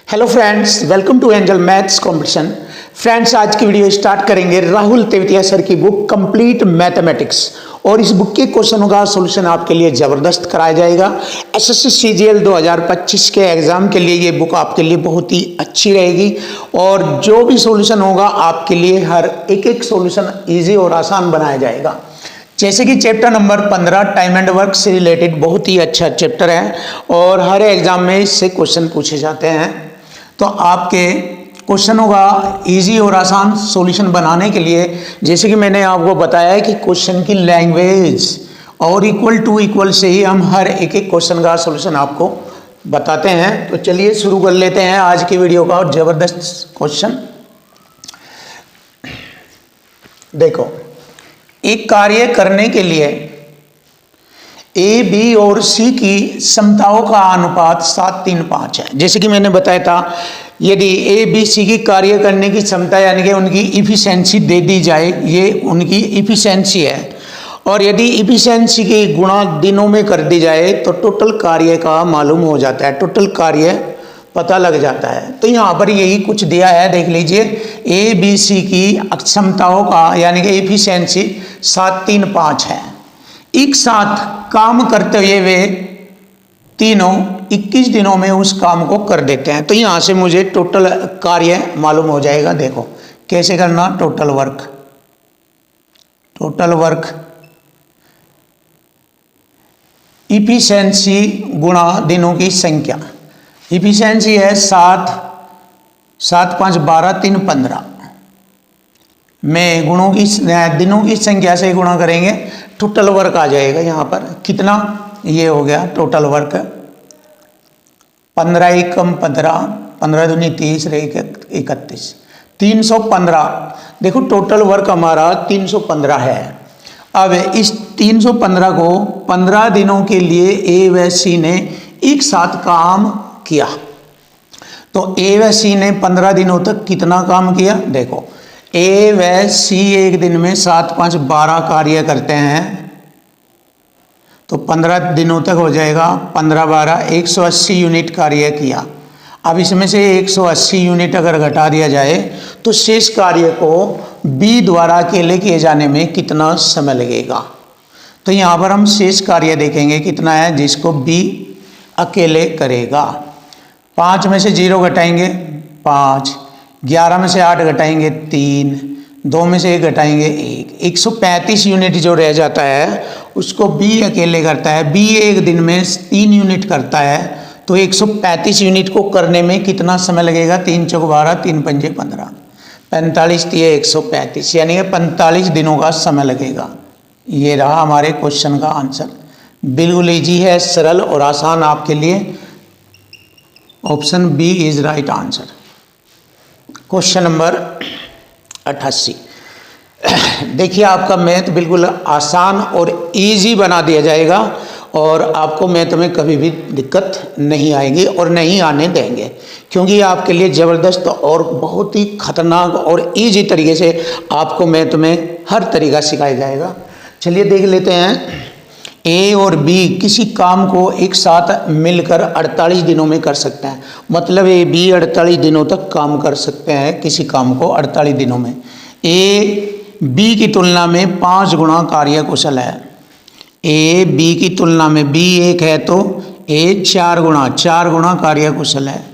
Hello friends, welcome to Angel maths competition. Friends, आज की video start करेंगे Rahul Tewatia sir की बुक कंप्लीट मैथमेटिक्स, और इस बुक के क्वेश्चनों का सॉल्यूशन आपके लिए ज़बरदस्त कराया जाएगा। एसएससी सीजीएल 2025 के एग्ज़ाम के लिए ये बुक आपके लिए बहुत ही अच्छी रहेगी, और जो भी सॉल्यूशन होगा आपके लिए हर एक सॉल्यूशन ईजी और आसान बनाया जाएगा। जैसे कि chapter number 15 time and work से रिलेटेड बहुत ही अच्छा चैप्टर है, और हर एग्जाम में इससे क्वेश्चन पूछे जाते हैं। तो आपके क्वेश्चनों का इजी और आसान सॉल्यूशन बनाने के लिए, जैसे कि मैंने आपको बताया है कि क्वेश्चन की लैंग्वेज और इक्वल टू इक्वल से ही हम हर एक क्वेश्चन का सॉल्यूशन आपको बताते हैं। तो चलिए शुरू कर लेते हैं आज की वीडियो का। और ज़बरदस्त क्वेश्चन देखो, एक कार्य करने के लिए ए, बी और सी की क्षमताओं का अनुपात 7:3:5 है। जैसे कि मैंने बताया था, यदि ए, बी, सी की कार्य करने की क्षमता यानी कि उनकी इफिशिएंसी दे दी जाए, ये उनकी इफिशिएंसी है, और यदि इफिशिएंसी की गुणा दिनों में कर दी जाए तो टोटल कार्य का मालूम हो जाता है, टोटल कार्य पता लग जाता है। तो यहाँ पर यही कुछ दिया है, देख लीजिए। ए, बी, सी की क्षमताओं का यानी कि इफिशिएंसी 7:3:5 है। एक साथ काम करते हुए वे तीनों 21 दिनों में उस काम को कर देते हैं। तो यहाँ से मुझे टोटल कार्य मालूम हो जाएगा। देखो कैसे करना, टोटल वर्क इफिशिएंसी गुणा दिनों की संख्या। इफिशिएंसी है 7, 7, 5, 12, 3, 15 में गुणों की दिनों की संख्या से गुणा करेंगे, टोटल वर्क आ जाएगा। यहाँ पर कितना, ये हो गया टोटल वर्क 15 एकम 15, 15 दूनी 30, 31, 315। देखो टोटल वर्क हमारा 315 है। अब इस 315 को 15 दिनों के लिए ए व सी ने एक साथ काम किया। तो ए व सी ने 15 दिनों तक कितना काम किया, देखो ए व सी एक दिन में 7, 5, 12 कार्य करते हैं, तो 15 दिनों तक हो जाएगा 15, 12, 180 यूनिट कार्य किया। अब इसमें से 180 यूनिट अगर घटा दिया जाए तो शेष कार्य को बी द्वारा अकेले किए जाने में कितना समय लगेगा। तो यहाँ पर हम शेष कार्य देखेंगे कितना है जिसको बी अकेले करेगा। 5 में से 0 घटाएंगे 5, 11 में से 8 घटाएंगे 3, 2 में से 1 घटाएंगे 1, 135 यूनिट जो रह जाता है उसको बी अकेले करता है। बी एक दिन में 3 यूनिट करता है, तो 135 यूनिट को करने में कितना समय लगेगा, 3 चौक 12, 3 पंजे 15, 45 दिए 135, यानी कि 45 दिनों का समय लगेगा। ये रहा हमारे क्वेश्चन का आंसर। बिल्कुल ईजी है, सरल और आसान आपके लिए। Option B is right answer. Question number 88। देखिए आपका मैथ बिल्कुल आसान और इजी बना दिया जाएगा, और आपको मैथ में कभी भी दिक्कत नहीं आएगी और नहीं आने देंगे, क्योंकि आपके लिए ज़बरदस्त और बहुत ही खतरनाक और इजी तरीके से आपको मैथ में हर तरीका सिखाया जाएगा। चलिए देख लेते हैं। ए और बी किसी काम को एक साथ मिलकर 48 दिनों में कर सकते हैं। मतलब ए बी 48 दिनों तक काम कर सकते हैं, किसी काम को 48 दिनों में। ए बी की तुलना में 5 गुना कार्य कुशल है। ए बी की तुलना में बी 1 है तो ए 4 गुना कार्य कुशल है।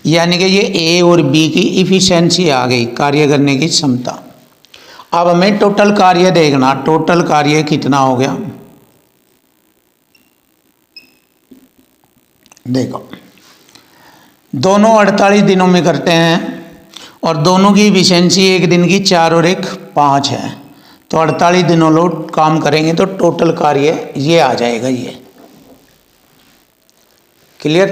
यानी कि ये ए और बी की इफिशिएंसी आ गई, कार्य करने की क्षमता। अब हमें टोटल कार्य देखना, टोटल कार्य कितना हो गया। देखो दोनों 48 दिनों में करते हैं, और दोनों की इफिशिएंसी एक दिन की 4 और 1 5 है। तो 48 दिनों लोग काम करेंगे तो टोटल कार्य ये आ जाएगा, ये क्लियर।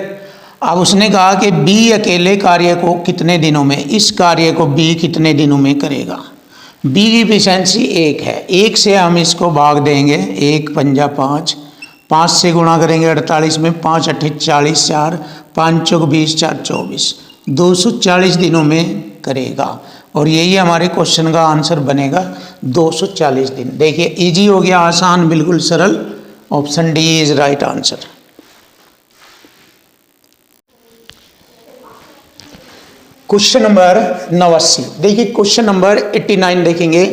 अब उसने कहा कि बी अकेले कार्य को कितने दिनों में, इस कार्य को बी कितने दिनों में करेगा। बी की इफिशिएंसी 1 है, 1 से हम इसको भाग देंगे, 1 पंजा 5, 5 से गुणा करेंगे 48 में, 5 8 40, 4 5 चौक 20, 4 24, 240 दिनों में करेगा। और यही हमारे क्वेश्चन का आंसर बनेगा, 240 दिन। देखिए इजी हो गया, आसान, बिल्कुल सरल। Option D is right answer. Question number 89। देखिए क्वेश्चन नंबर 89 देखेंगे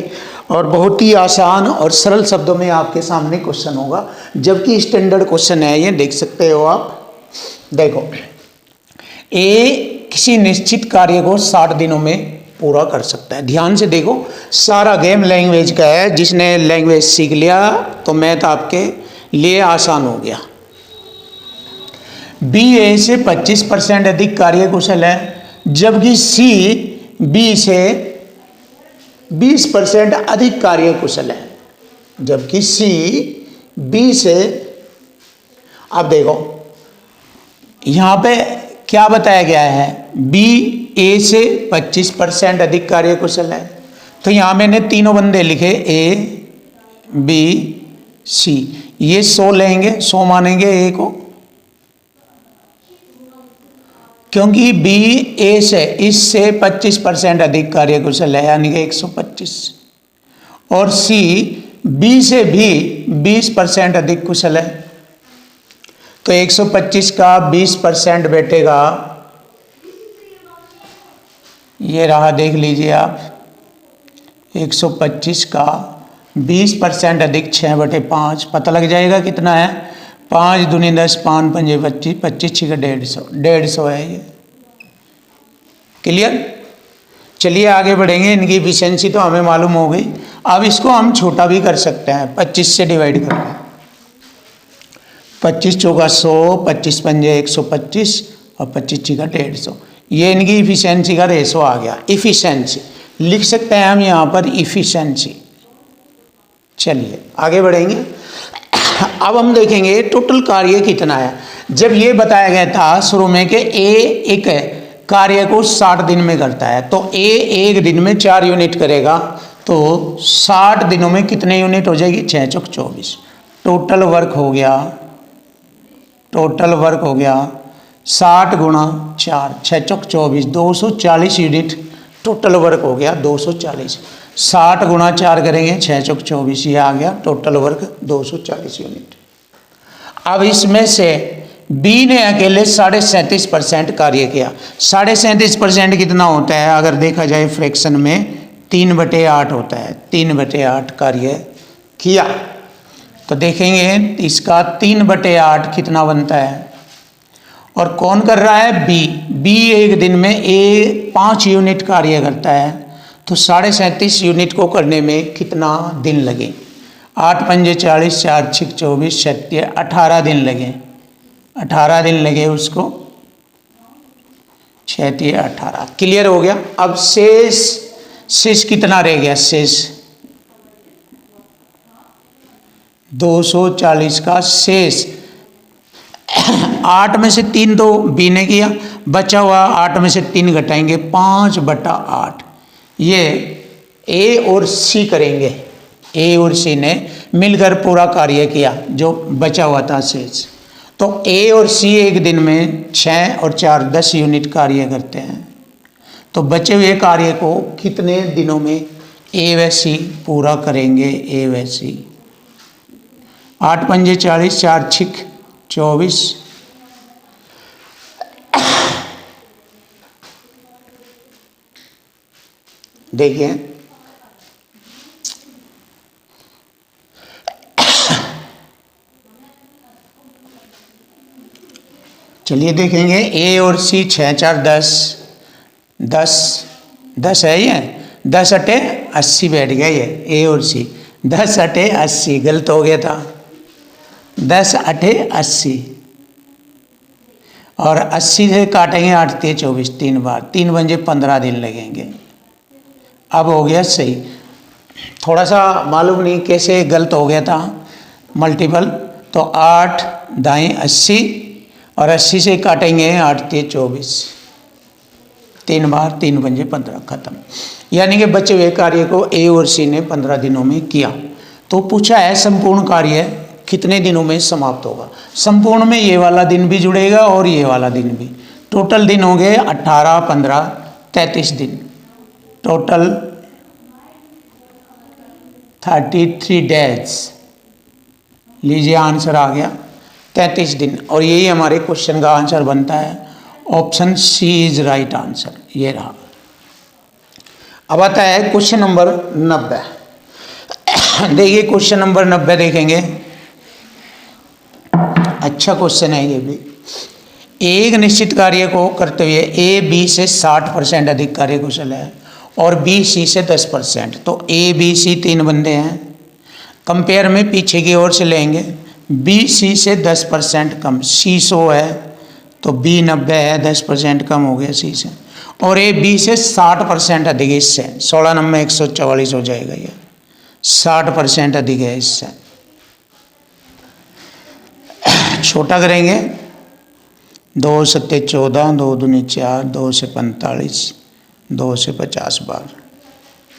और बहुत ही आसान और सरल शब्दों में आपके सामने क्वेश्चन होगा, जबकि स्टैंडर्ड क्वेश्चन है ये, देख सकते हो आप। देखो, ए किसी निश्चित कार्य को 60 दिनों में पूरा कर सकता है। ध्यान से देखो, सारा गेम लैंग्वेज का है। जिसने लैंग्वेज सीख लिया तो मैथ आपके लिए आसान हो गया। बी ए से 25% अधिक कार्यकुशल है, जबकि सी बी से 20% अधिक कार्यकुशल है, जबकि सी बी से। अब देखो यहां पे क्या बताया गया है, बी ए से 25% अधिक कार्यकुशल है। तो यहां मैंने तीनों बंदे लिखे, ए बी सी। ये 100 लेंगे, 100 मानेंगे ए को, क्योंकि बी ए से इससे 25% अधिक कार्यकुशल है, यानी कि 125। और सी बी से भी 20% अधिक कुशल है। तो 125 का 20% बैठेगा, ये रहा, देख लीजिए आप। 125 का 20% अधिक 6/5, पता लग जाएगा कितना है। 5 दूनी 10, 5 पंजे 25, 25 छिका 150 है ये। क्लियर? चलिए आगे बढ़ेंगे। इनकी एफिशिएंसी तो हमें मालूम हो गई। अब इसको हम छोटा भी कर सकते हैं, 25 से डिवाइड करके। 25 चौका 100, 25 पंजे 125 और 25 छिका 150। ये इनकी इफिशिएंसी का रेशो आ गया। इफिशिएंसी लिख सकते हैं हम यहाँ पर, इफिशिएंसी। चलिए आगे बढ़ेंगे। अब हम देखेंगे टोटल कार्य कितना है। जब ये बताया गया था शुरू में कि ए एक कार्य को 60 दिन में करता है, तो ए एक दिन में 4 यूनिट करेगा, तो 60 दिनों में कितने यूनिट हो जाएगी, 6 चौक 24। टोटल वर्क हो गया 60 गुणा 4, 6 चौक 24, 240 यूनिट टोटल वर्क हो गया। 240, 60 गुणा 4 करेंगे, 6 चौक 24, ये आ गया टोटल वर्क 240 यूनिट। अब इसमें से बी ने अकेले 37.5% कार्य किया। 37.5% कितना होता है, अगर देखा जाए फ्रैक्शन में 3/8 होता है। 3/8 कार्य किया, तो देखेंगे इसका 3/8 कितना बनता है। और कौन कर रहा है, बी। बी एक दिन में ए 5 यूनिट कार्य करता है, तो 37.5 यूनिट को करने में कितना दिन लगे। 8 पंजे 40, 4 छिक 24, 7 18 दिन लगे। 18 दिन लगे उसको, 6 18। क्लियर हो गया। अब शेष कितना रह गया, शेष 240 का शेष। 8 में से 3 तो बी ने किया, बचा हुआ 8 में से 3 घटाएंगे, 5/8। ये ए और सी करेंगे। ए और सी ने मिलकर पूरा कार्य किया जो बचा हुआ था शेष। तो ए और सी एक दिन में 6 और 4 10 यूनिट कार्य करते हैं। तो बचे हुए कार्य को कितने दिनों में ए व सी पूरा करेंगे, ए व सी। 8 पंजे 40, 4 छिक 24, देखिए चलिए देखेंगे। ए और सी 6 4 10 10 10 है ये, 10 अटे 80 बैठ गया ये ए और सी। 10 अटे 80, गलत हो गया था। 10 अटे 80 और 80 से काटेंगे 8 3 24, 3 बार 3 पंजे 15 दिन लगेंगे। अब हो गया सही। थोड़ा सा मालूम नहीं कैसे गलत हो गया था मल्टीपल। तो 8 दाएं 80 और 80 से काटेंगे 8 3 24, 3 बार 3 पंजे 15, खत्म। यानी कि बचे हुए कार्य को ए और सी ने 15 दिनों में किया। तो पूछा है संपूर्ण कार्य कितने दिनों में समाप्त होगा। संपूर्ण में ये वाला दिन भी जुड़ेगा और ये वाला दिन भी। टोटल दिन हो गए 18 15 33 दिन। Total 33 days. लीजिए आंसर आ गया 33 दिन। और यही हमारे क्वेश्चन का आंसर बनता है। Option C is right answer, ये रहा। अब आता है क्वेश्चन नंबर 90। देखिए क्वेश्चन नंबर 90 देखेंगे, अच्छा क्वेश्चन है ये भी। एक निश्चित कार्य को करते हुए ए बी से 60% अधिक कार्यकुशल है और बी सी से 10%। तो ए बी सी तीन बंदे हैं, कंपेयर में पीछे की ओर से लेंगे, बी सी से 10% कम, सी 100 है तो बी 90 है, 10% कम हो गया सी से, और ए बी से 60% अधिक है इससे, 16 नंबर 144 हो जाएगा, ये 60% अधिक है इससे। छोटा करेंगे, 2 सत्ते 14, 2 दूनी 4, 2 से 45, 2 से 50 बार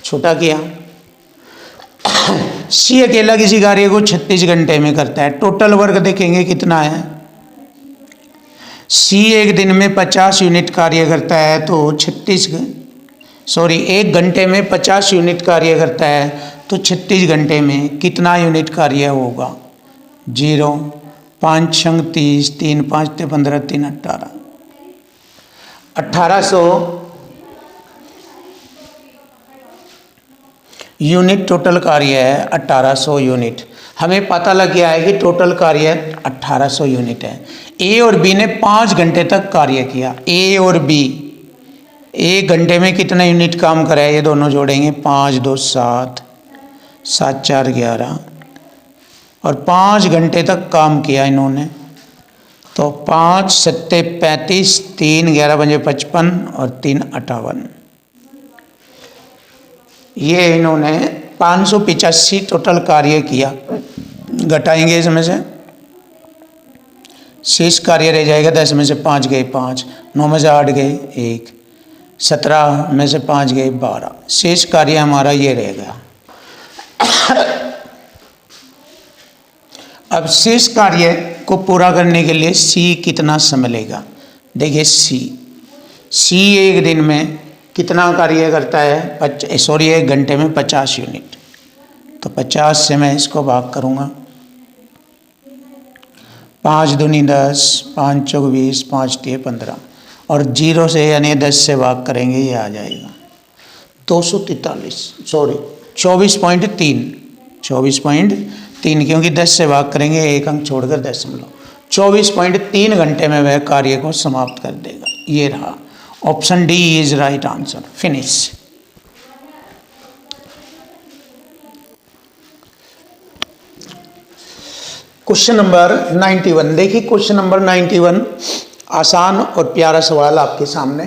छोटा किया। सी अकेला किसी कार्य को 36 घंटे में करता है। टोटल वर्क देखेंगे कितना है। सी एक दिन में 50 यूनिट कार्य करता है तो 1 घंटे में 50 यूनिट कार्य करता है तो 36 घंटे में कितना यूनिट कार्य होगा। 0, 5 छंग 30, 3 5 ते 15, 3 18, 1800 यूनिट टोटल कार्य है। 1800 यूनिट हमें पता लग गया है कि टोटल कार्य 1800 यूनिट है। ए और बी ने 5 घंटे तक कार्य किया। ए और बी 1 घंटे में कितना यूनिट काम करा है, ये दोनों जोड़ेंगे, 5 2 7, 7 4 11, और 5 घंटे तक काम किया इन्होंने। तो 5 सत्ते 35, 3 11 पंजे 55 और 3 58, ये इन्होंने 585 टोटल कार्य किया। घटाएंगे इसमें से, शेष कार्य रह जाएगा। 10 में से 5 गए 5, 9 में से 8 गए 1, 17 में से 5 गए 12, शेष कार्य हमारा ये रह गया। अब शेष कार्य को पूरा करने के लिए सी कितना समय लेगा। देखिए सी एक दिन में कितना कार्य करता है, 1 घंटे में 50 यूनिट। तो 50 से मैं इसको भाग करूँगा, 5 दूनी 10, 5 चौक 20, 5 तिये 15, और 0 से यानी 10 से भाग करेंगे, ये आ जाएगा 24.3, क्योंकि 10 से भाग करेंगे, एक अंक छोड़कर 24.3 घंटे में वह कार्य को समाप्त कर देगा। ये रहा, option D is right answer. Finish. Question number 91। देखिए क्वेश्चन नंबर 91 आसान और प्यारा सवाल आपके सामने।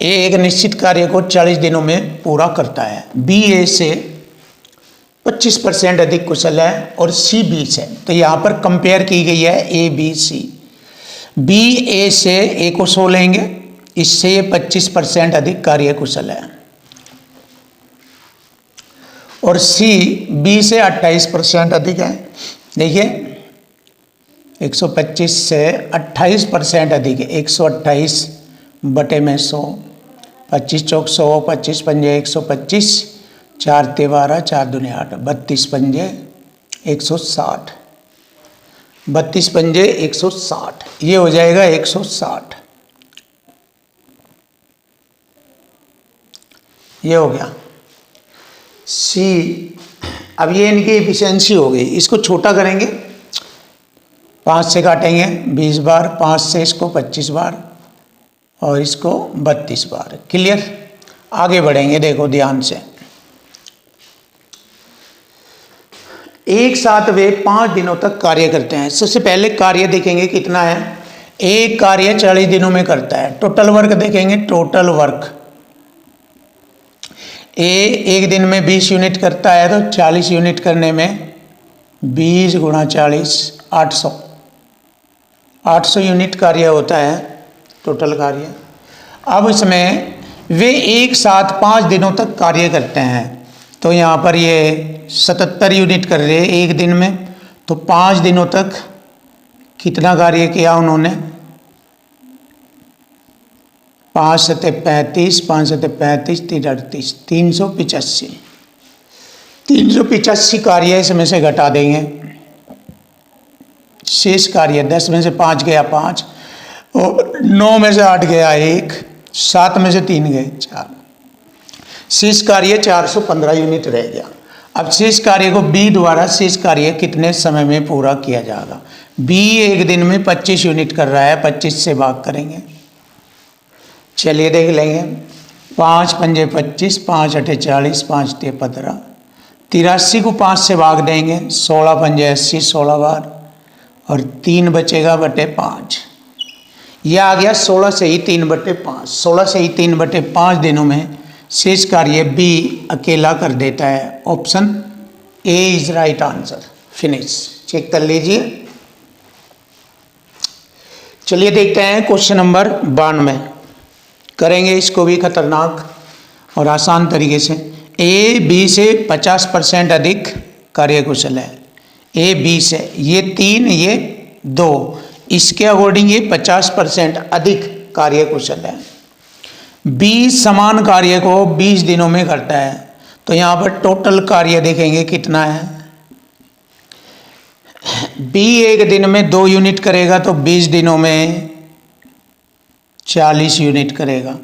ए एक निश्चित कार्य को 40 दिनों में पूरा करता है। बी ए से 25% अधिक कुशल है और सी बी से। तो यहाँ पर कंपेयर की गई है ए बी सी। बी ए से ए को 100 लेंगे, इससे ये 25% अधिक कार्य कुशल है, और सी बी से 28% अधिक है। देखिए 125 से 28% अधिक है, 128 बटे में 100, 25 चौक 100, 25 पंजे 125, 4 ते 12, 4 दूनी 8, 32 पंजे 160, 32 पंजे 160, ये हो जाएगा 160। ये हो गया सी। अब ये इनकी एफिशिएंसी हो गई। इसको छोटा करेंगे, 5 से काटेंगे 20 बार, 5 से इसको 25 बार और इसको 32 बार। क्लियर। आगे बढ़ेंगे, देखो ध्यान से। एक साथ वे 5 दिनों तक कार्य करते हैं। सबसे पहले कार्य देखेंगे कितना है। एक कार्य 40 दिनों में करता है। टोटल वर्क देखेंगे, टोटल वर्क ए एक दिन में 20 यूनिट करता है, तो 40 यूनिट करने में 20 गुणा 40 800, 800 यूनिट कार्य होता है टोटल कार्य। अब इसमें वे एक साथ 5 दिनों तक कार्य करते हैं, तो यहाँ पर ये 77 यूनिट कर रहे हैं एक दिन में। तो 5 दिनों तक कितना कार्य किया उन्होंने, 5 सत्ते 35, 5 सत्ते 35, 3 38, 385। 385 कार्य इसमें से घटा देंगे। शेष कार्य 10 में से 5 गया 5, और 9 में से 8 गया 1, 7 में से 3 गए 4, शेष कार्य 415 यूनिट रह गया। अब शेष कार्य को बी द्वारा शेष कार्य कितने समय में पूरा किया जाएगा। बी एक दिन में 25 यूनिट कर रहा है, 25 से भाग करेंगे। चलिए देख लेंगे। 5 पंजे 25, 5 अठे 40, 5 ते 15, 83 को 5 से भाग देंगे, 16 पंजे 80, 16 बार, और 3 बचेगा बटे 5। यह आ गया 16 से ही 3/5। 16 से ही 3/5 दिनों में शेष कार्य बी अकेला कर देता है। Option A is right answer. Finish. Check कर लीजिए। चलिए देखते हैं क्वेश्चन नंबर 92। करेंगे इसको भी खतरनाक और आसान तरीके से। ए बी से 50% अधिक कार्यकुशल है। ए बी से ये 3 ये 2, इसके अकॉर्डिंग ये 50% अधिक कार्यकुशल है। बी समान कार्य को 20 दिनों में करता है, तो यहाँ पर टोटल कार्य देखेंगे कितना है। बी एक दिन में 2 यूनिट करेगा तो 20 दिनों में 40 यूनिट करेगा।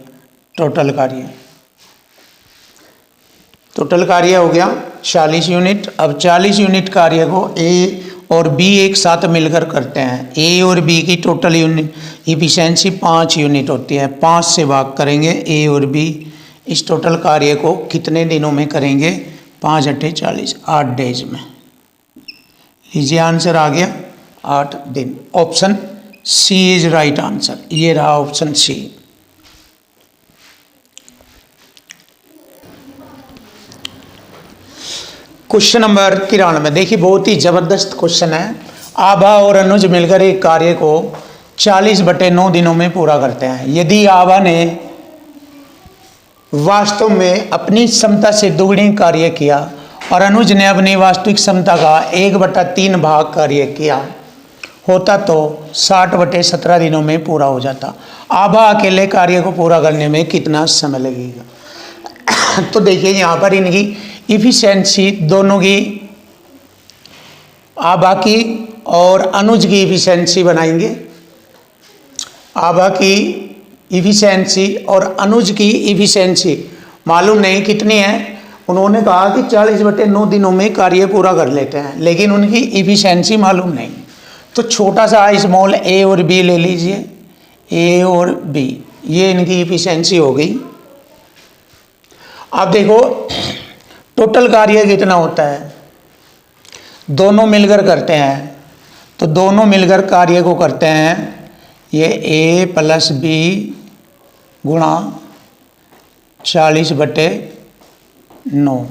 टोटल कार्य हो गया 40 यूनिट। अब 40 यूनिट कार्य को ए और बी एक साथ मिलकर करते हैं। ए और बी की टोटल यूनिट इफिशिएंसी 5 यूनिट होती है। 5 से भाग करेंगे ए और बी। इस टोटल कार्य को कितने दिनों में करेंगे। 5 अट्ठे 40, 8 डेज में। लीजिए आंसर आ गया 8 दिन। Option C is right answer. ये रहा ऑप्शन सी। Question number 93। देखिए बहुत ही जबरदस्त क्वेश्चन है। आभा और अनुज मिलकर एक कार्य को 40/9 दिनों में पूरा करते हैं। यदि आभा ने वास्तव में अपनी क्षमता से दोगुनी कार्य किया और अनुज ने अपनी वास्तविक क्षमता का 1/3 भाग कार्य किया होता तो 60/17 दिनों में पूरा हो जाता। आभा अकेले कार्य को पूरा करने में कितना समय लगेगा। तो देखिए यहाँ पर इनकी इफिशिएंसी दोनों की, आभा की और अनुज की इफिशिएंसी बनाएंगे। आभा की इफिशिएंसी और अनुज की इफिशिएंसी मालूम नहीं कितनी है। उन्होंने कहा कि 40/9 दिनों में कार्य पूरा कर लेते हैं, लेकिन उनकी इफिशिएंसी मालूम नहीं। तो छोटा सा स्मॉल ए और बी ले लीजिए। ए और बी ये इनकी इफिशिएंसी हो गई। अब देखो टोटल कार्य कितना होता है। दोनों मिलकर करते हैं, तो दोनों मिलकर कार्य को करते हैं। ये ए प्लस बी गुणा 40/9,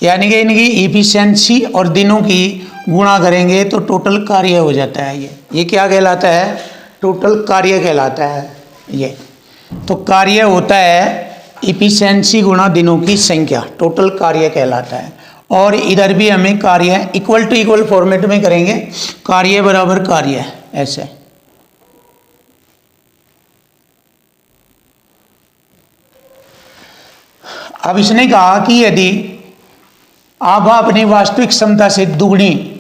यानी कि इनकी इफिशिएंसी और दिनों की गुणा करेंगे तो टोटल कार्य हो जाता है। ये क्या कहलाता है। टोटल कार्य कहलाता है ये। तो कार्य होता है इफिशिएंसी गुणा दिनों की संख्या, टोटल कार्य कहलाता है। और इधर भी हमें कार्य इक्वल टू इक्वल फॉर्मेट में करेंगे। कार्य बराबर कार्य ऐसे। अब इसने कहा कि यदि आभा अपनी वास्तविक क्षमता से दुगनी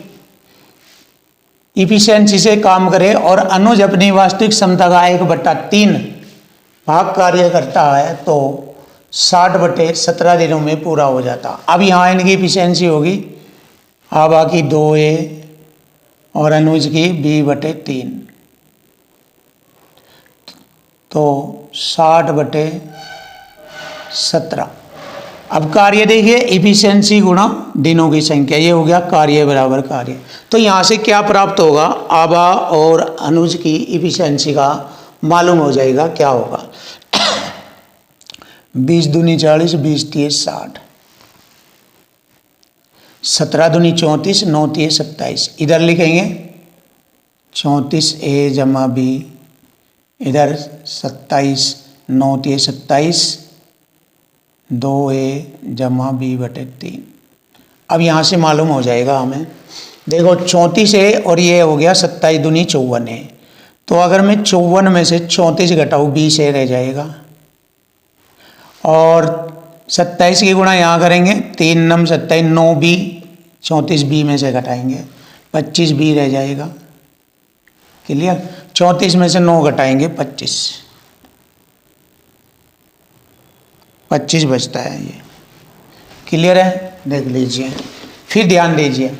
इफिशिएंसी से काम करे और अनुज अपनी वास्तविक क्षमता का 1/3 भाग कार्य करता है तो 60/17 दिनों में पूरा हो जाता। अब यहाँ इनकी इफिशिएंसी होगी आभा की 2A और अनुज की B/3, तो 60/17। अब कार्य देखिए इफिशिएंसी गुणा दिनों की संख्या, ये हो गया कार्य बराबर कार्य। तो यहाँ से क्या प्राप्त होगा। आभा और अनुज की इफिशिएंसी का मालूम हो जाएगा क्या होगा। 20 दूनी 40, 20 तीस 60, 17 दूनी 34, 9 तीस 27। इधर लिखेंगे 34A जमा B, इधर 27, 9 तीस 27, 2A जमा B/3। अब यहाँ से मालूम हो जाएगा हमें। देखो 34A और ये हो गया 27 दूनी 54A। तो अगर मैं 54 में से 34 घटाऊँ 20A रह जाएगा। और 27 की गुणा यहाँ करेंगे, 3 नम 27, 9B, 34B में से घटाएंगे 25B रह जाएगा। क्लियर। 34 में से 9 घटाएंगे 25, 25 बचता है। ये क्लियर है, देख लीजिए। फिर ध्यान दीजिए,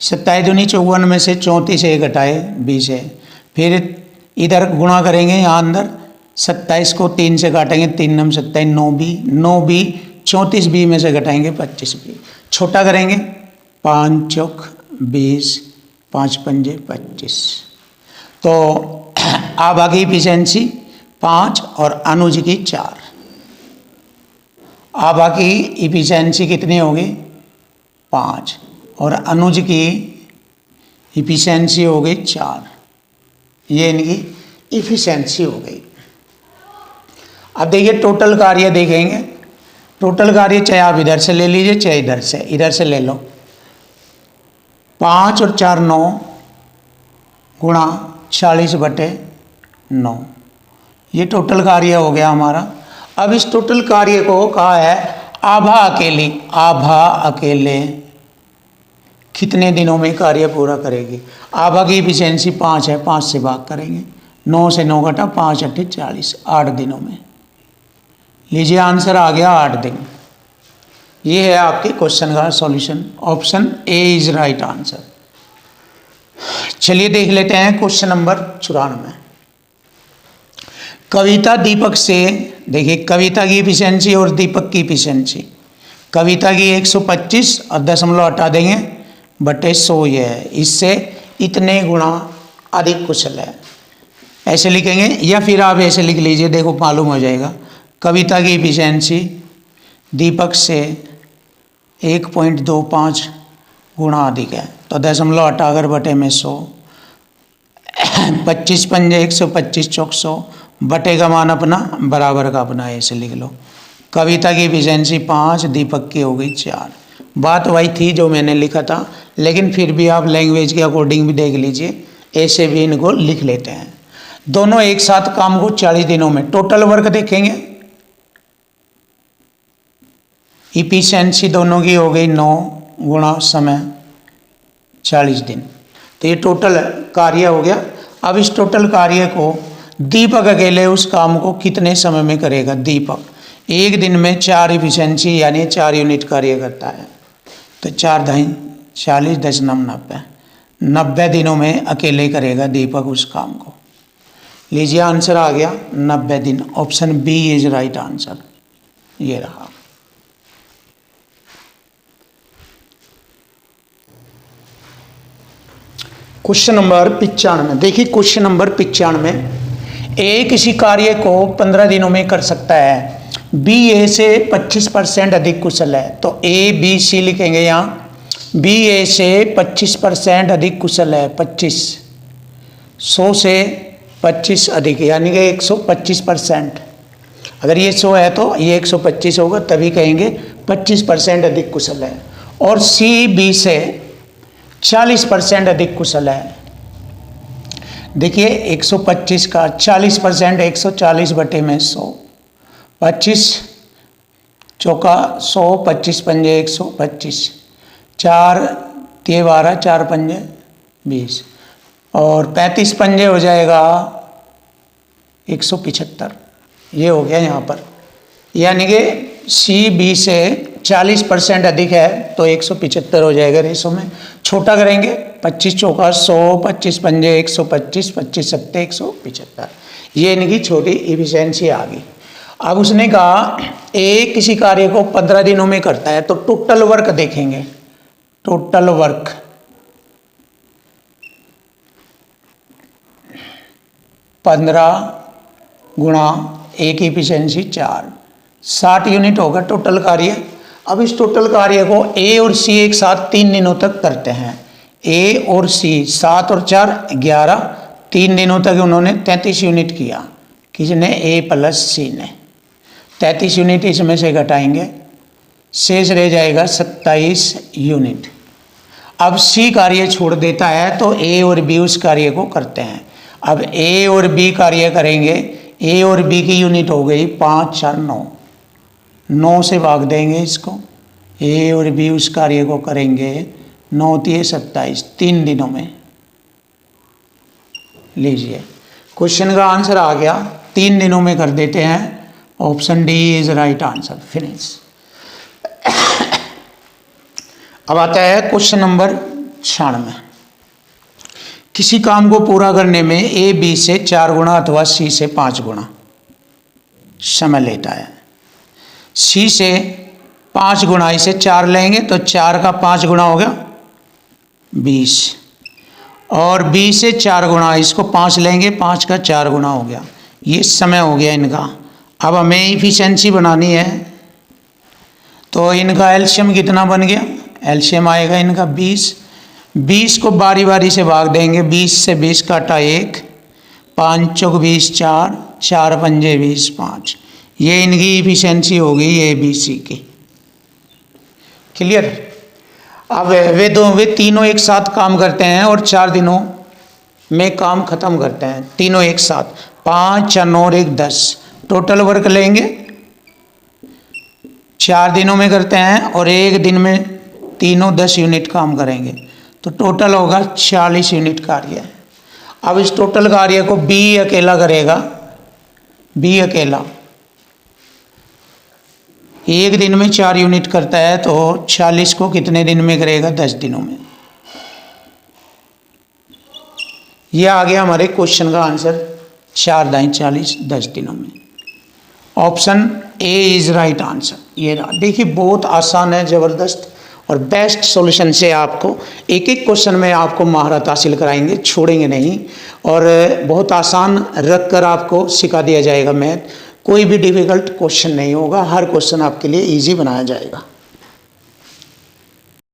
27 दूनी 54 में से 34 एक घटाए 20 है। फिर इधर गुणा करेंगे, यहाँ अंदर 27 को 3 से काटेंगे, 3 नम 27, 9 बी 34 बी में से घटाएंगे 25 बी। छोटा करेंगे, 5 चौक 20, 5 पंजे 25। तो आभा की इफिशिएंसी 5 और अनुज की 4। आभा की इफिशिएंसी कितनी होगी 5 और अनुज की इफिशिएंसी हो गई 4। ये इनकी इफिशिएंसी हो गई। अब देखिए टोटल कार्य देखेंगे। टोटल कार्य चाहे आप इधर से ले लीजिए चाहे इधर से ले लो। 5 और 4 9 गुणा 40/9, ये टोटल कार्य हो गया हमारा। अब इस टोटल कार्य को कहा है आभा अकेले कितने दिनों में कार्य पूरा करेगी। आभा की इफिशिएंसी 5 है, 5 से भाग करेंगे, 9 से 9 घटा 5 8 40, 8 दिनों में। लीजिए आंसर आ गया 8 दिन। ये है आपके क्वेश्चन का solution. Option A is right answer. चलिए देख लेते हैं क्वेश्चन नंबर 94। कविता दीपक से, देखिए कविता की इफिशिएंसी और दीपक की इफिशिएंसी। कविता की 125 और दशमलव हटा देंगे बटे 100 ये है, इससे इतने गुणा अधिक कुशल है, ऐसे लिखेंगे। या फिर आप ऐसे लिख लीजिए, देखो मालूम हो जाएगा। कविता की इफिशिएंसी दीपक से 1.25 गुणा अधिक है, तो दशमलव हटाकर बटे में 100, 25 पंजे 125 चौक 100, बटे का मान अपना बराबर का अपना, ऐसे लिख लो। कविता की इफिशिएंसी 5, दीपक की हो गई 4। बात वही थी जो मैंने लिखा था, लेकिन फिर भी आप लैंग्वेज के अकॉर्डिंग भी देख लीजिए, ऐसे भी इनको लिख लेते हैं। दोनों एक साथ काम को 40 दिनों में। टोटल वर्क देखेंगे, इफिशिएंसी दोनों की हो गई 9 गुणा समय 40 दिन, तो ये टोटल कार्य हो गया। अब इस टोटल कार्य को दीपक अकेले उस काम को कितने समय में करेगा। दीपक एक दिन में 4 इफिशिएंसी यानी 4 यूनिट कार्य करता है, तो 4 × 40 10 9 90, 90 दिनों में अकेले करेगा दीपक उस काम को। लीजिए आंसर आ गया 90 दिन। Option B is right answer, ये रहा। Question number 95। देखिए क्वेश्चन नंबर 95, ए किसी कार्य को 15 दिनों में कर सकता है, बी ए से 25% अधिक कुशल है। तो ए बी सी लिखेंगे यहाँ। बी ए से 25% अधिक कुशल है, 25, 100 से 25 अधिक यानी कि 125%। अगर ये 100 है तो ये 125 होगा, तभी कहेंगे 25% अधिक कुशल है। और सी बी से 40% अधिक कुशल है। देखिए 125 का 40% 140 बटे में 100, 25 चौका 100, 25 पंजे 125, 4 3 12, 4 पंजे 20 और 35 पंजे हो जाएगा 175। ये हो गया यहाँ पर, यानी कि सी बी से 40% अधिक है तो 175 हो जाएगा रेशो में। छोटा करेंगे, 25 चौका 100, 25 पंजे 125, 25 सत्ते 175। ये इनकी छोटी इफिशिएंसी आ गई। अब उसने कहा ए किसी कार्य को 15 दिनों में करता है, तो टोटल वर्क देखेंगे। टोटल वर्क गुणा ए की इफिशिएंसी 4, 60 यूनिट होगा टोटल कार्य। अब इस टोटल कार्य को ए और सी एक साथ 3 दिनों तक करते हैं। ए और सी 7 और 4 11, 3 दिनों तक उन्होंने 33 यूनिट किया। किसने? ए प्लस सी ने। 33 यूनिट इसमें से घटाएंगे, शेष रह जाएगा 27 यूनिट। अब सी कार्य छोड़ देता है तो ए और बी उस कार्य को करते हैं। अब ए और बी कार्य करेंगे, ए और बी की यूनिट हो गई 5 4 9, 9 से भाग देंगे इसको। ए और बी उस कार्य को करेंगे 9 3 27, 3 दिनों में। लीजिए क्वेश्चन का आंसर आ गया, 3 दिनों में कर देते हैं। Option D is right answer, finish. अब आता है क्वेश्चन नंबर 96। किसी काम को पूरा करने में ए बी से 4 गुना अथवा सी से 5 गुना समय लेता है। सी से 5 गुना, इसे 4 लेंगे तो 4 का 5 गुना हो गया 20, और बी से 4 गुना, इसको 5 लेंगे, 5 का 4 गुना हो गया। ये समय हो गया इनका। अब हमें इफिशिएंसी बनानी है, तो इनका एलसीएम कितना बन गया? एलसीएम आएगा इनका 20। 20 को बारी बारी से भाग देंगे, 20 से 20 काटा 1, 5 चौक 20, 4, 4 पंजे 20, 5। ये इनकी इफिशिएंसी हो गई ए बी सी की। क्लियर? अब वे तीनों एक साथ काम करते हैं और 4 दिनों में काम खत्म करते हैं, तीनों एक साथ। 5 4 9 और 1 10, टोटल वर्क लेंगे 4 दिनों में करते हैं और 1 दिन में तीनों 10 यूनिट काम करेंगे, तो टोटल होगा 40 यूनिट कार्य। अब इस टोटल कार्य को बी अकेला करेगा, बी अकेला 1 दिन में 4 यूनिट करता है, तो 40 को कितने दिन में करेगा? 10 दिनों में। यह आ गया हमारे क्वेश्चन का आंसर, 4 दाई 40, 10 दिनों में। Option A is right answer. ये रहा, देखिए बहुत आसान है, ज़बरदस्त और बेस्ट सॉल्यूशन से आपको एक एक क्वेश्चन में आपको महारत हासिल कराएंगे, छोड़ेंगे नहीं, और बहुत आसान रख कर आपको सिखा दिया जाएगा मैथ। कोई भी डिफ़िकल्ट क्वेश्चन नहीं होगा, हर क्वेश्चन आपके लिए इजी बनाया जाएगा।